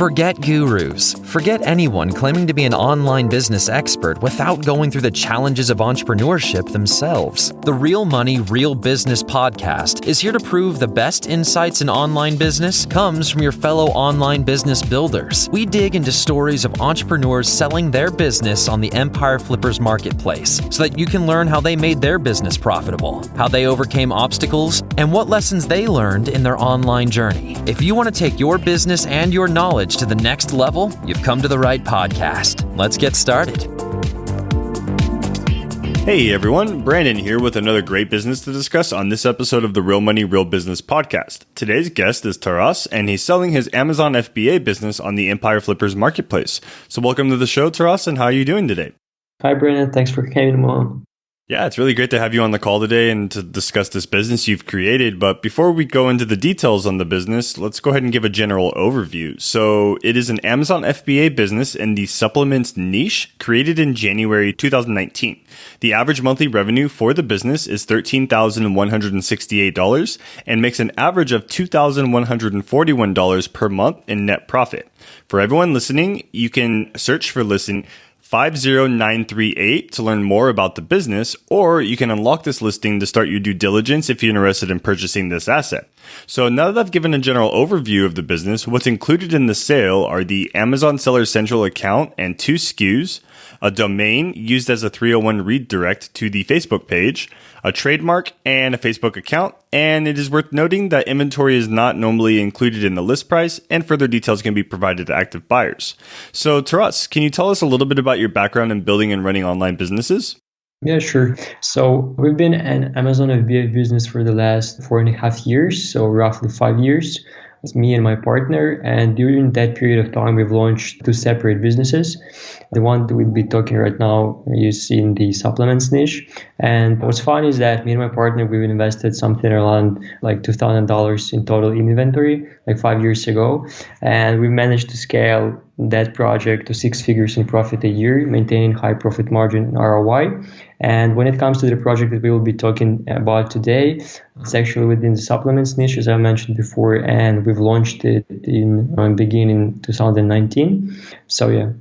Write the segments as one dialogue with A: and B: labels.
A: Forget gurus. Forget anyone claiming to be an online business expert without going through the challenges of entrepreneurship themselves. The Real Money, Real Business podcast is here to prove the best insights in online business comes from your fellow online business builders. We dig into stories of entrepreneurs selling their business on the Empire Flippers marketplace so that you can learn how they made their business profitable, how they overcame obstacles, and what lessons they learned in their online journey. If you want to take your business and your knowledge to the next level, you've come to the right podcast. Let's get started.
B: Hey everyone, Brandon here with another great business to discuss on this episode of the Real Money, Real Business podcast. Today's guest is Taras, and he's selling his Amazon FBA business on the Empire Flippers marketplace. So welcome to the show, Taras, and how are you doing today?
C: Hi, Brandon. Thanks for having me on.
B: Yeah, it's really great to have you on the call today and to discuss this business you've created. But before we go into the details on the business, let's go ahead and give a general overview. So it is an Amazon FBA business in the supplements niche created in January 2019. The average monthly revenue for the business is $13,168 and makes an average of $2,141 per month in net profit. For everyone listening, you can search for 50938 to learn more about the business, or you can unlock this listing to start your due diligence if you're interested in purchasing this asset. So now that I've given a general overview of the business, what's included in the sale are the Amazon Seller Central account and 2 SKUs, a domain used as a 301 redirect to the Facebook page, a trademark, and a Facebook account. And it is worth noting that inventory is not normally included in the list price, and further details can be provided to active buyers. So Taras, can you tell us a little bit about your background in building and running online businesses?
C: Yeah, sure. So we've been an Amazon FBA business for the last 4.5 years, so roughly 5 years. It's me and my partner, and during that period of time, we've launched 2 separate businesses. The one that we'll be talking right now is in the supplements niche. And what's fun is that me and my partner, we've invested something around like $2,000 in total in inventory, like 5 years ago. And we managed to scale that project to 6 figures in profit a year, maintaining high profit margin and ROI. And when it comes to the project that we will be talking about today, it's actually within the supplements niche, as I mentioned before, and we've launched it in beginning 2019. So yeah.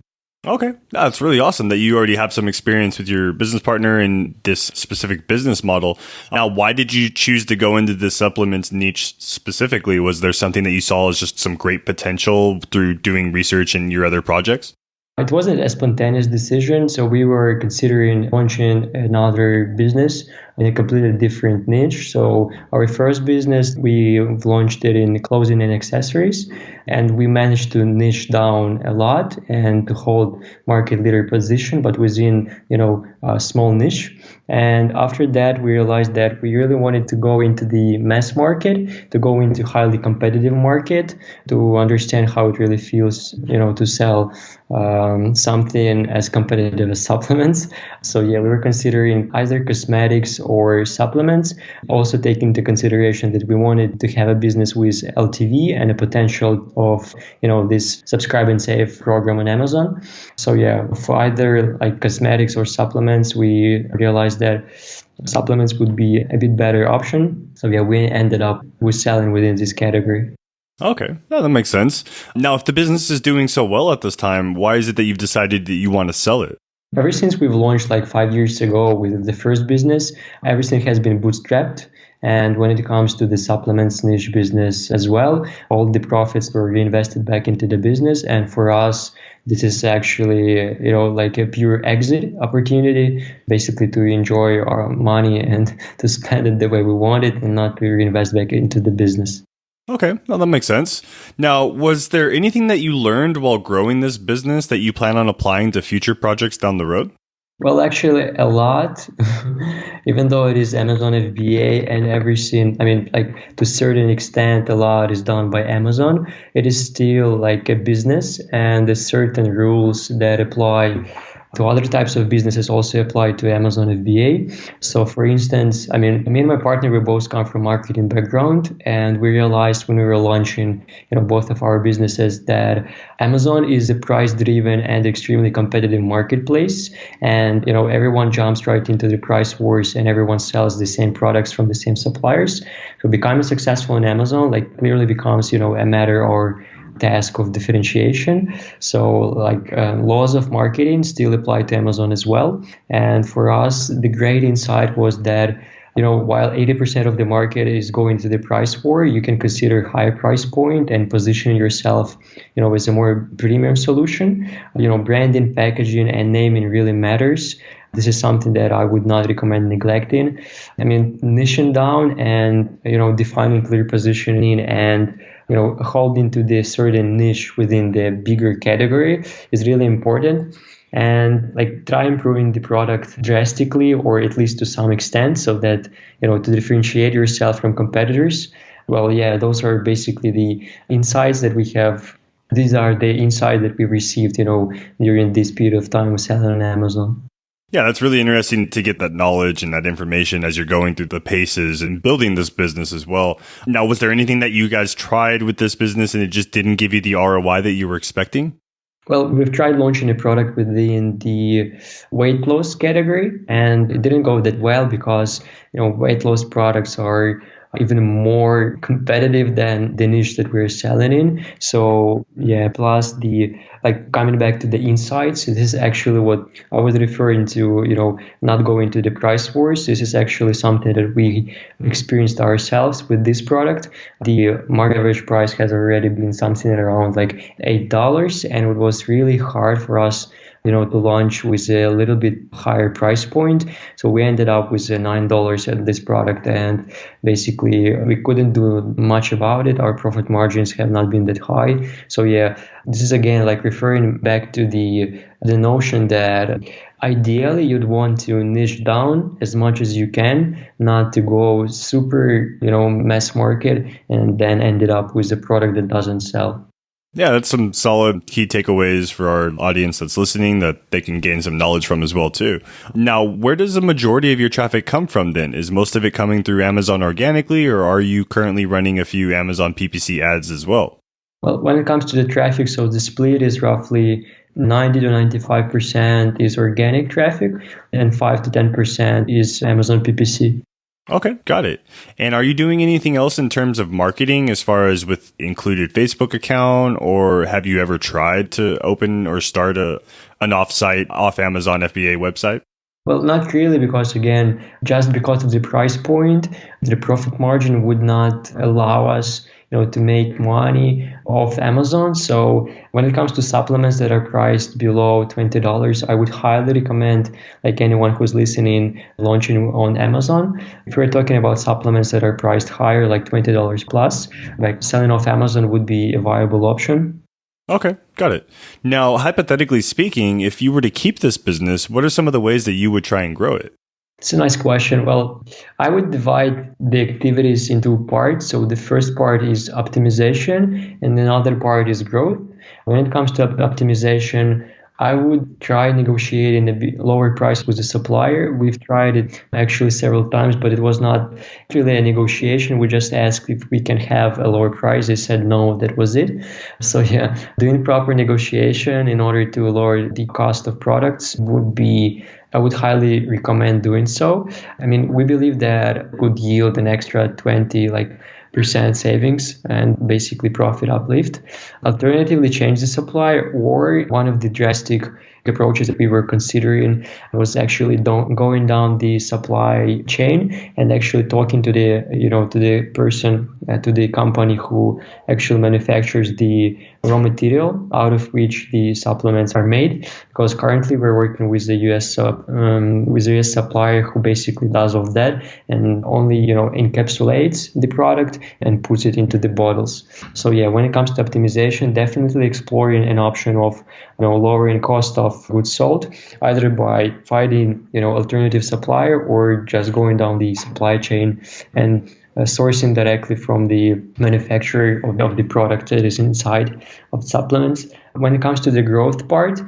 B: Okay, that's really awesome that you already have some experience with your business partner in this specific business model. Now, why did you choose to go into the supplements niche specifically? Was there something that you saw as just some great potential through doing research in your other projects?
C: It wasn't a spontaneous decision, so we were considering launching another business in a completely different niche. So our first business, we launched it in clothing and accessories, and we managed to niche down a lot and to hold market leader position, but within a small niche. And after that, we realized that we really wanted to go into the mass market, to go into highly competitive market, to understand how it really feels, to sell something as competitive as supplements. So yeah, we were considering either cosmetics or supplements, also taking into consideration that we wanted to have a business with LTV and a potential of, this subscribe and save program on Amazon. So yeah, for either like cosmetics or supplements, we realized that supplements would be a bit better option. So yeah, we ended up with selling within this category.
B: Okay, that makes sense. Now, if the business is doing so well at this time, why is it that you've decided that you want to sell it?
C: Ever since we've launched like 5 years ago with the first business, everything has been bootstrapped. And when it comes to the supplements niche business as well, all the profits were reinvested back into the business. And for us, this is actually, like a pure exit opportunity, basically to enjoy our money and to spend it the way we want it and not to reinvest back into the business.
B: Okay, well, that makes sense. Now, was there anything that you learned while growing this business that you plan on applying to future projects down the road?
C: Well, actually, a lot, even though it is Amazon FBA and everything, to a certain extent, a lot is done by Amazon. It is still like a business, and there's certain rules that apply to other types of businesses also apply to Amazon FBA. So for instance, me and my partner, we both come from marketing background, and we realized when we were launching, both of our businesses that Amazon is a price-driven and extremely competitive marketplace. And, everyone jumps right into the price wars and everyone sells the same products from the same suppliers. So becoming successful on Amazon, clearly becomes, a matter or task of differentiation. So like laws of marketing still apply to Amazon as well. And for us, the great insight was that while 80% of the market is going to the price war, you can consider higher price point and position yourself, as a more premium solution. Branding, packaging, and naming really matters. This is something that I would not recommend neglecting. Niching down and, defining clear positioning and, holding to the certain niche within the bigger category is really important. And try improving the product drastically, or at least to some extent, so that to differentiate yourself from competitors. Well, yeah, those are basically the insights that we have. These are the insights that we received during this period of time with selling on Amazon.
B: Yeah, that's really interesting to get that knowledge and that information as you're going through the paces and building this business as well. Now, was there anything that you guys tried with this business and it just didn't give you the ROI that you were expecting?
C: Well, we've tried launching a product within the weight loss category, and it didn't go that well because, weight loss products are even more competitive than the niche that we're selling in. So yeah, plus coming back to the insights, this is actually what I was referring to, not going to the price wars. This is actually something that we experienced ourselves with this product. The market average price has already been something around $8, and it was really hard for us to launch with a little bit higher price point. So we ended up with $9 at this product, and basically we couldn't do much about it. Our profit margins have not been that high. So yeah, this is again referring back to the notion that ideally you'd want to niche down as much as you can, not to go super, mass market and then ended up with a product that doesn't sell.
B: Yeah, that's some solid key takeaways for our audience that's listening that they can gain some knowledge from as well, too. Now, where does the majority of your traffic come from then? Is most of it coming through Amazon organically, or are you currently running a few Amazon PPC ads as well?
C: Well, when it comes to the traffic, so the split is roughly 90 to 95% is organic traffic and 5 to 10% is Amazon PPC.
B: Okay, got it. And are you doing anything else in terms of marketing as far as with included Facebook account, or have you ever tried to open or start an off-site, off-Amazon FBA website?
C: Well, not really, because again, just because of the price point, the profit margin would not allow us to make money off Amazon. So when it comes to supplements that are priced below $20, I would highly recommend anyone who's listening launching on Amazon. If we're talking about supplements that are priced higher, like $20 plus, selling off Amazon would be a viable option.
B: Okay, got it. Now, hypothetically speaking, if you were to keep this business, what are some of the ways that you would try and grow it?
C: It's a nice question. Well, I would divide the activities into parts. So the first part is optimization and another part is growth. When it comes to optimization, I would try negotiating a bit lower price with the supplier. We've tried it actually several times, but it was not really a negotiation. We just asked if we can have a lower price. They said no, that was it. So yeah, doing proper negotiation in order to lower the cost of products I would highly recommend doing so. We believe that would yield an extra 20% savings and basically profit uplift. Alternatively, change the supplier, or one of the drastic approaches that we were considering was actually going down the supply chain and actually talking to the person, to the company who actually manufactures the raw material out of which the supplements are made. Because currently we're working with the US supplier who basically does all that and only encapsulates the product and puts it into the bottles. So yeah, when it comes to optimization, definitely exploring an option of lowering cost of goods sold, either by finding alternative supplier or just going down the supply chain and sourcing directly from the manufacturer of the product that is inside of supplements. When it comes to the growth part,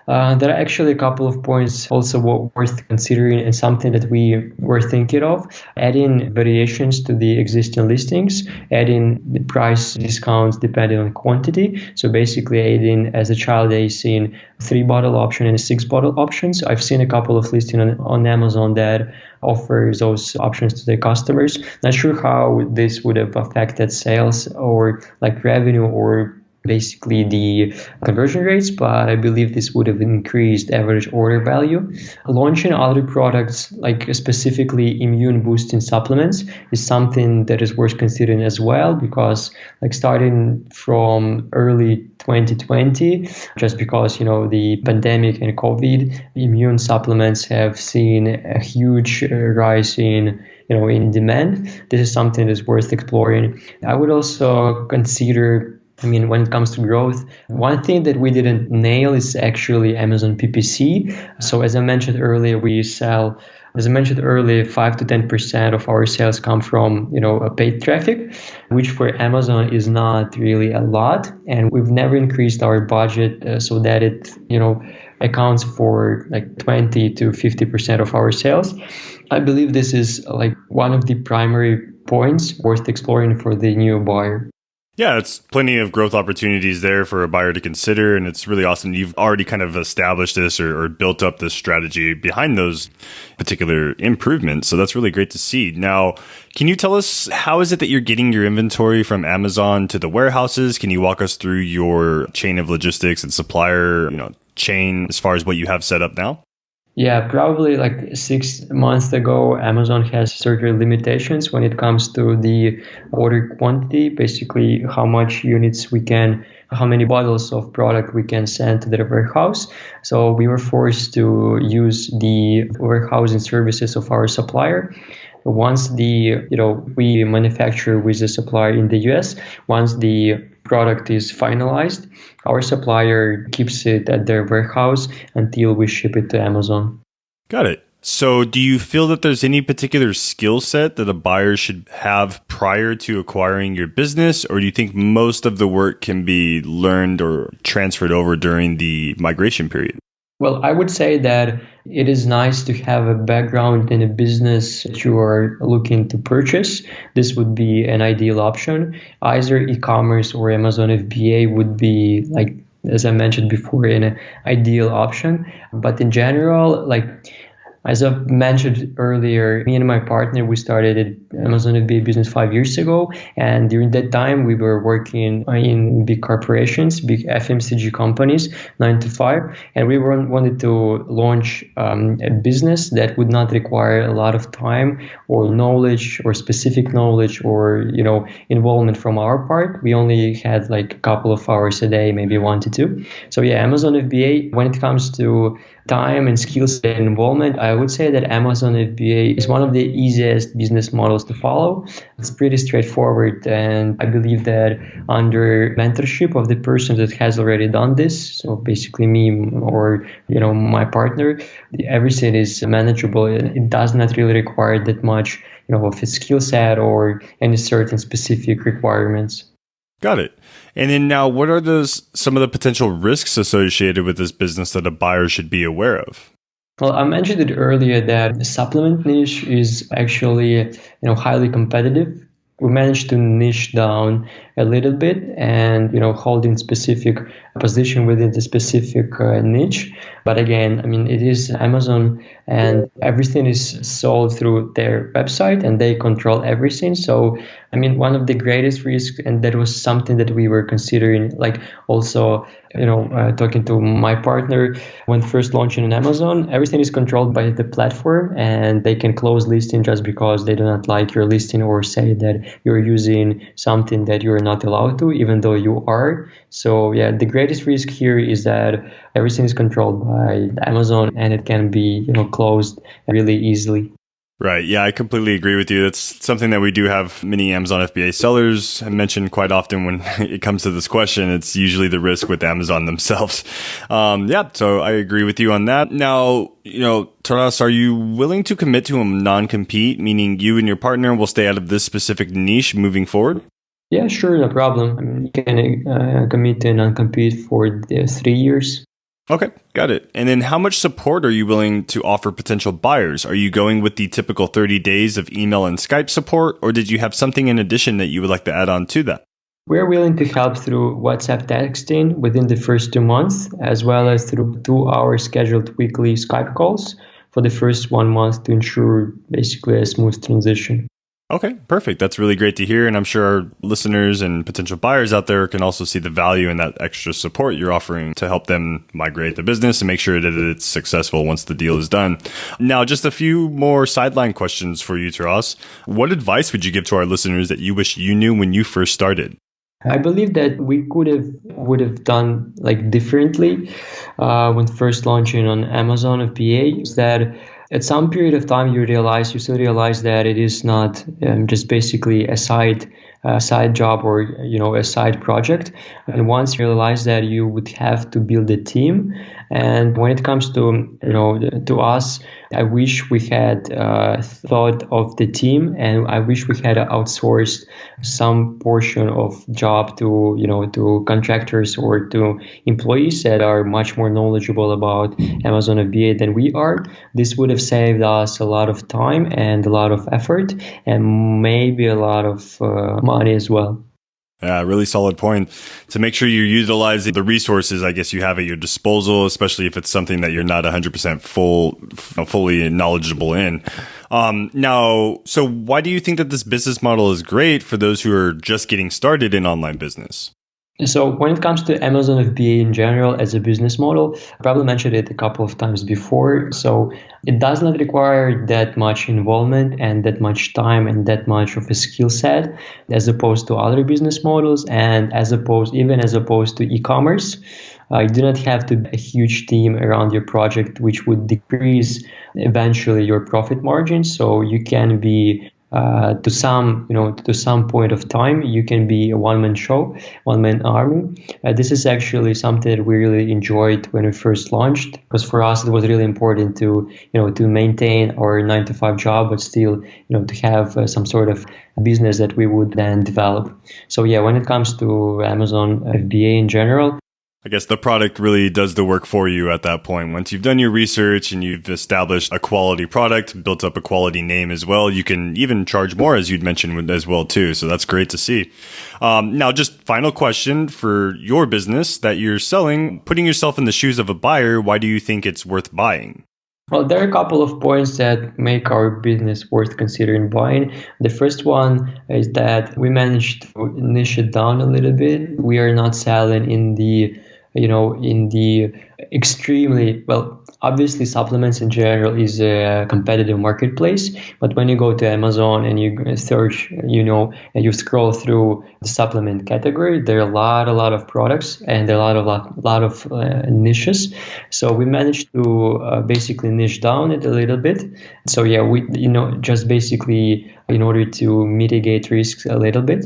C: there are actually a couple of points also worth considering and something that we were thinking of: adding variations to the existing listings, adding the price discounts depending on quantity. So basically adding as a child in 3-bottle option and a 6-bottle options. I've seen a couple of listings on Amazon that offers those options to their customers. Not sure how this would have affected sales or revenue or basically the conversion rates, but I believe this would have increased average order value. Launching other products, like specifically immune boosting supplements, is something that is worth considering as well, because like starting from early 2020, just because the pandemic and COVID, immune supplements have seen a huge rise in demand. This is something that's worth exploring. I would also consider, when it comes to growth, one thing that we didn't nail is actually Amazon PPC. So as I mentioned earlier, 5 to 10% of our sales come from, paid traffic, which for Amazon is not really a lot. And we've never increased our budget so that it, accounts for like 20 to 50% of our sales. I believe this is like one of the primary points worth exploring for the new buyer.
B: Yeah, it's plenty of growth opportunities there for a buyer to consider. And it's really awesome. You've already kind of established this or built up this strategy behind those particular improvements. So that's really great to see. Now, can you tell us, how is it that you're getting your inventory from Amazon to the warehouses? Can you walk us through your chain of logistics and supplier, chain as far as what you have set up now?
C: Yeah, probably like 6 months ago, Amazon has certain limitations when it comes to the order quantity, basically how many bottles of product we can send to the warehouse. So we were forced to use the warehousing services of our supplier. Once we manufacture with the supplier in the US, once the product is finalized, our supplier keeps it at their warehouse until we ship it to Amazon.
B: Got it. So do you feel that there's any particular skill set that a buyer should have prior to acquiring your business, or do you think most of the work can be learned or transferred over during the migration period?
C: Well, I would say that it is nice to have a background in a business that you are looking to purchase. This would be an ideal option. Either e-commerce or Amazon FBA would be, like, as I mentioned before, an ideal option. But in general, as I mentioned earlier, me and my partner, we started Amazon FBA business 5 years ago. And during that time, we were working in big corporations, big FMCG companies, 9 to 5. And we wanted to launch a business that would not require a lot of time or knowledge or specific knowledge or, involvement from our part. We only had like a couple of hours a day, maybe 1 to 2. So yeah, Amazon FBA, when it comes to time and skills and involvement, I would say that Amazon FBA is one of the easiest business models to follow. It's pretty straightforward, and I believe that under mentorship of the person that has already done this, so basically me or my partner, everything is manageable. It does not really require that much of a skill set or any certain specific requirements.
B: Got it. And then now, what are some of the potential risks associated with this business that a buyer should be aware of?
C: Well, I mentioned it earlier that the supplement niche is actually, highly competitive. We managed to niche down a little bit and, holding specific position within the specific niche. But again, it is Amazon and everything is sold through their website and they control everything. So, one of the greatest risks, and that was something that we were considering, like also, talking to my partner when first launching on Amazon, everything is controlled by the platform and they can close listing just because they do not like your listing or say that you're using something that you're not allowed to, even though you are. So yeah, the greatest risk here is that everything is controlled by Amazon and it can be, closed really easily.
B: Right. Yeah, I completely agree with you. That's something that we do have many Amazon FBA sellers mention quite often when it comes to this question. It's usually the risk with Amazon themselves. So I agree with you on that. Now, Taras, are you willing to commit to a non-compete, meaning you and your partner will stay out of this specific niche moving forward?
C: Yeah, sure, no problem. You can commit to a non-compete for 3 years.
B: Okay, got it. And then how much support are you willing to offer potential buyers? Are you going with the typical 30 days of email and Skype support, or did you have something in addition that you would like to add on to that?
C: We're willing to help through WhatsApp texting within the first 2 months, as well as through 2-hour scheduled weekly Skype calls for the first 1 month to ensure basically a smooth transition.
B: Okay, perfect. That's really great to hear. And I'm sure our listeners and potential buyers out there can also see the value in that extra support you're offering to help them migrate the business and make sure that it's successful once the deal is done. Now, just a few more sideline questions for you, Taras. What advice would you give to our listeners that you wish you knew when you first started?
C: I believe that we would have done like differently when first launching on Amazon FBA. Is that at some period of time you still realize that it is not just basically a side job or a side project. And once you realize that, you would have to build a team. And when it comes to to us, I wish we had thought of the team, and I wish we had outsourced some portion of job to contractors or to employees that are much more knowledgeable about Amazon FBA than we are. This would have saved us a lot of time and a lot of effort, and maybe a lot of money as well.
B: Yeah, really solid point. To make sure you're utilizing the resources, I guess, you have at your disposal, especially if it's something that you're not 100% fully knowledgeable in. Now, so why do you think that this business model is great for those who are just getting started in online business?
C: So when it comes to Amazon FBA in general as a business model, I probably mentioned it a couple of times before. So it does not require that much involvement and that much time and that much of a skill set as opposed to other business models, and as opposed to e-commerce. You do not have to be a huge team around your project, which would decrease eventually your profit margins. So you can be to some point of time, you can be a one-man show, one-man army. This is actually something that we really enjoyed when we first launched, because for us it was really important to maintain our 9-to-5 job, but still to have some sort of business that we would then develop. So yeah, when it comes to Amazon FBA in general,
B: I guess the product really does the work for you at that point. Once you've done your research and you've established a quality product, built up a quality name as well, you can even charge more, as you'd mentioned as well too. So that's great to see. Now, just final question for your business that you're selling, putting yourself in the shoes of a buyer, why do you think it's worth buying?
C: Well, there are a couple of points that make our business worth considering buying. The first one is that we managed to niche it down a little bit. We are not selling in the extremely, well, obviously supplements in general is a competitive marketplace, but when you go to Amazon and you search, and you scroll through the supplement category, there are a lot of products and a lot of niches. So we managed to basically niche down it a little bit. So yeah, we just basically in order to mitigate risks a little bit.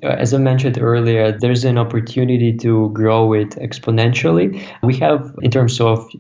C: As I mentioned earlier, there's an opportunity to grow it exponentially. We have, in terms of,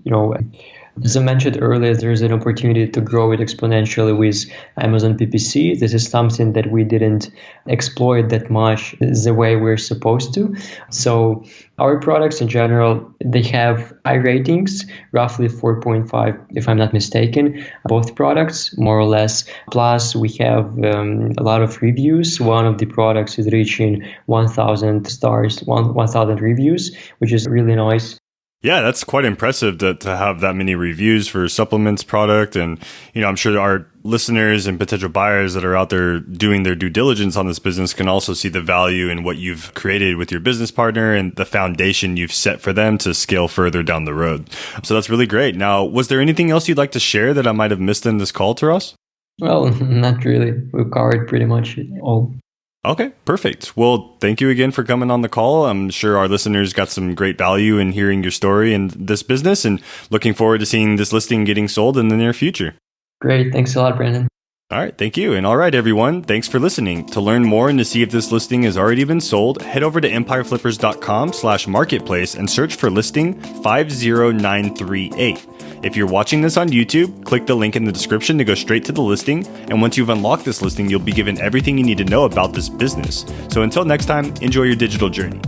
C: as I mentioned earlier, there's an opportunity to grow it exponentially with Amazon PPC. This is something that we didn't exploit that much the way we're supposed to. So our products in general, they have high ratings, roughly 4.5, if I'm not mistaken, both products, more or less. Plus, we have a lot of reviews. One of the products is reaching 1,000 stars, 1,000 reviews, which is really nice.
B: Yeah, that's quite impressive to have that many reviews for a supplements product. And, I'm sure our listeners and potential buyers that are out there doing their due diligence on this business can also see the value in what you've created with your business partner and the foundation you've set for them to scale further down the road. So that's really great. Now, was there anything else you'd like to share that I might have missed in this call, Taras?
C: Well, not really. We've covered pretty much all.
B: Okay, perfect. Well, thank you again for coming on the call. I'm sure our listeners got some great value in hearing your story and this business, and looking forward to seeing this listing getting sold in the near future.
C: Great. Thanks a lot, Brandon.
B: All right, thank you. And all right, everyone, thanks for listening. To learn more and to see if this listing has already been sold, head over to empireflippers.com/marketplace and search for listing 50938. If you're watching this on YouTube, click the link in the description to go straight to the listing. And once you've unlocked this listing, you'll be given everything you need to know about this business. So until next time, enjoy your digital journey.